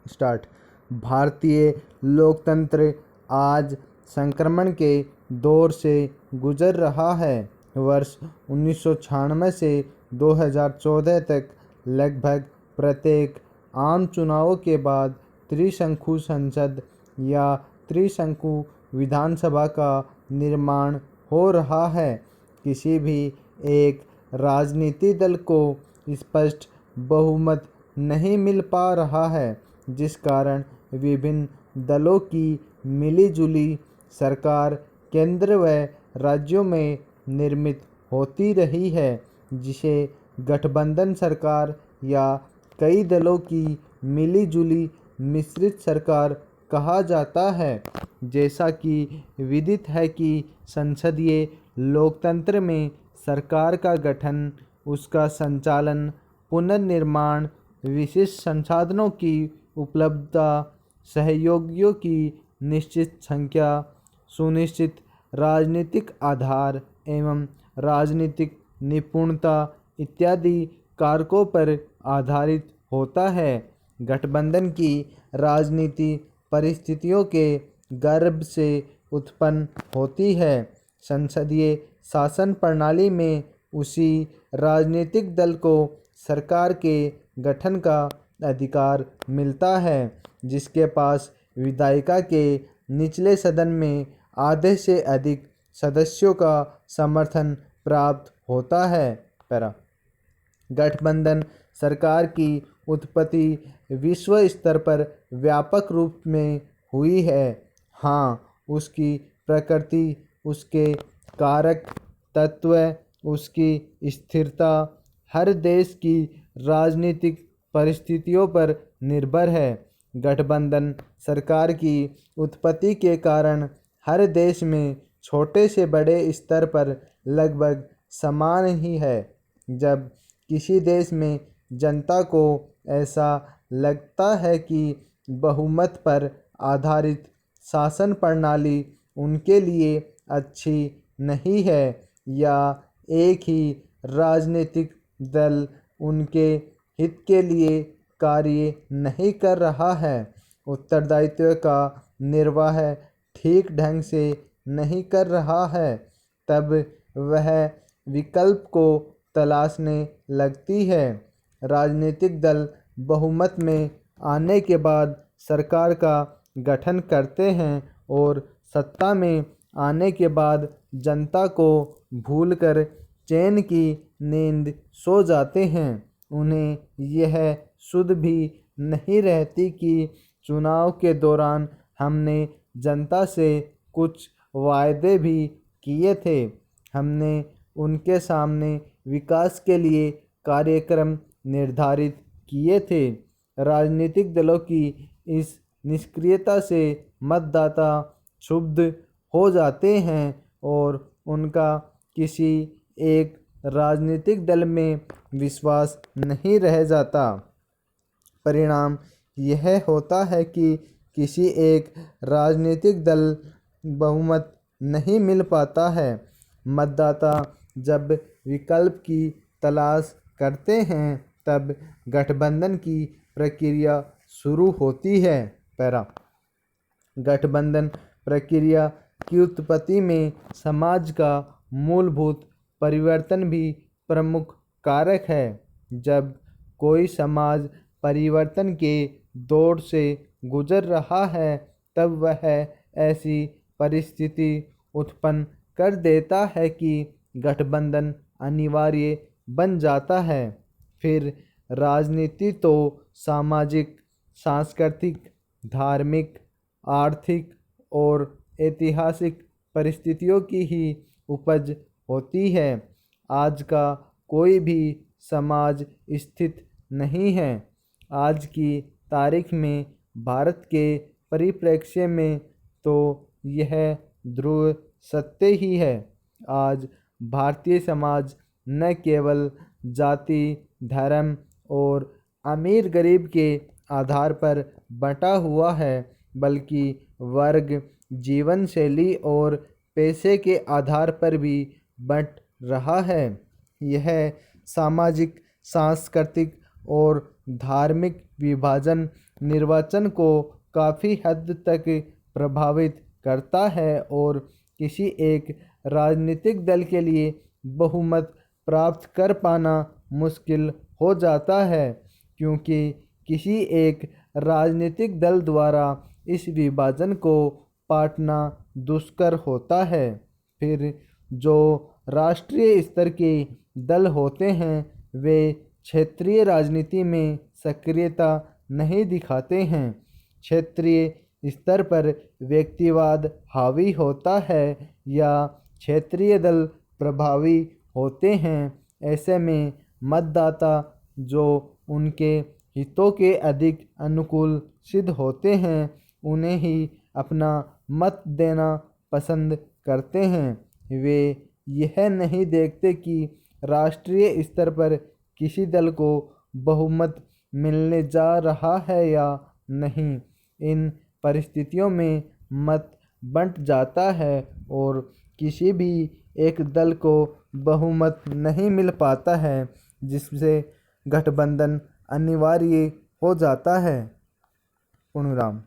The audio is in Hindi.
स्टार्ट। भारतीय लोकतंत्र आज संक्रमण के दौर से गुजर रहा है। वर्ष 1996 से 2014 तक लगभग प्रत्येक आम चुनावों के बाद त्रिशंकु संसद या त्रिशंकु विधानसभा का निर्माण हो रहा है। किसी भी एक राजनीतिक दल को स्पष्ट बहुमत नहीं मिल पा रहा है, जिस कारण विभिन्न दलों की मिलीजुली सरकार केंद्र व राज्यों में निर्मित होती रही है, जिसे गठबंधन सरकार या कई दलों की मिलीजुली मिश्रित सरकार कहा जाता है। जैसा कि विदित है कि संसदीय लोकतंत्र में सरकार का गठन, उसका संचालन, पुनर्निर्माण, विशिष्ट संसाधनों की उपलब्धता, सहयोगियों की निश्चित संख्या, सुनिश्चित राजनीतिक आधार एवं राजनीतिक निपुणता इत्यादि कारकों पर आधारित होता है। गठबंधन की राजनीति परिस्थितियों के गर्भ से उत्पन्न होती है। संसदीय शासन प्रणाली में उसी राजनीतिक दल को सरकार के गठन का अधिकार मिलता है, जिसके पास विधायिका के निचले सदन में आधे से अधिक सदस्यों का समर्थन प्राप्त होता है। पैरा गठबंधन सरकार की उत्पत्ति विश्व स्तर पर व्यापक रूप में हुई है। हाँ, उसकी प्रकृति, उसके कारक तत्व, उसकी स्थिरता हर देश की राजनीतिक परिस्थितियों पर निर्भर है। गठबंधन सरकार की उत्पत्ति के कारण हर देश में छोटे से बड़े स्तर पर लगभग समान ही है। जब किसी देश में जनता को ऐसा लगता है कि बहुमत पर आधारित शासन प्रणाली उनके लिए अच्छी नहीं है या एक ही राजनीतिक दल उनके हित के लिए कार्य नहीं कर रहा है, उत्तरदायित्व का निर्वाह ठीक ढंग से नहीं कर रहा है, तब वह विकल्प को तलाशने लगती है। राजनीतिक दल बहुमत में आने के बाद सरकार का गठन करते हैं और सत्ता में आने के बाद जनता को भूलकर चैन की नींद सो जाते हैं। उन्हें यह सुध भी नहीं रहती कि चुनाव के दौरान हमने जनता से कुछ वायदे भी किए थे, हमने उनके सामने विकास के लिए कार्यक्रम निर्धारित किए थे। राजनीतिक दलों की इस निष्क्रियता से मतदाता क्षुब्ध हो जाते हैं और उनका किसी एक राजनीतिक दल में विश्वास नहीं रह जाता। परिणाम यह होता है कि किसी एक राजनीतिक दल बहुमत नहीं मिल पाता है। मतदाता जब विकल्प की तलाश करते हैं, तब गठबंधन की प्रक्रिया शुरू होती है। पैरा गठबंधन प्रक्रिया की उत्पत्ति में समाज का मूलभूत परिवर्तन भी प्रमुख कारक है। जब कोई समाज परिवर्तन के दौर से गुजर रहा है, तब वह ऐसी परिस्थिति उत्पन्न कर देता है कि गठबंधन अनिवार्य बन जाता है। फिर राजनीति तो सामाजिक, सांस्कृतिक, धार्मिक, आर्थिक और ऐतिहासिक परिस्थितियों की ही उपज होती है। आज का कोई भी समाज स्थित नहीं है। आज की तारीख में भारत के परिप्रेक्ष्य में तो यह ध्रुव सत्य ही है। आज भारतीय समाज न केवल जाति, धर्म और अमीर गरीब के आधार पर बंटा हुआ है, बल्कि वर्ग, जीवन शैली और पैसे के आधार पर भी बंट रहा है। यह सामाजिक, सांस्कृतिक और धार्मिक विभाजन निर्वाचन को काफ़ी हद तक प्रभावित करता है और किसी एक राजनीतिक दल के लिए बहुमत प्राप्त कर पाना मुश्किल हो जाता है, क्योंकि किसी एक राजनीतिक दल द्वारा इस विभाजन को पाटना दुष्कर होता है। फिर जो राष्ट्रीय स्तर के दल होते हैं वे क्षेत्रीय राजनीति में सक्रियता नहीं दिखाते हैं। क्षेत्रीय स्तर पर व्यक्तिवाद हावी होता है या क्षेत्रीय दल प्रभावी होते हैं। ऐसे में मतदाता जो उनके हितों के अधिक अनुकूल सिद्ध होते हैं उन्हें ही अपना मत देना पसंद करते हैं। वे यह नहीं देखते कि राष्ट्रीय स्तर पर किसी दल को बहुमत मिलने जा रहा है या नहीं। इन परिस्थितियों में मत बंट जाता है और किसी भी एक दल को बहुमत नहीं मिल पाता है, जिससे गठबंधन अनिवार्य हो जाता है। पूर्णविराम।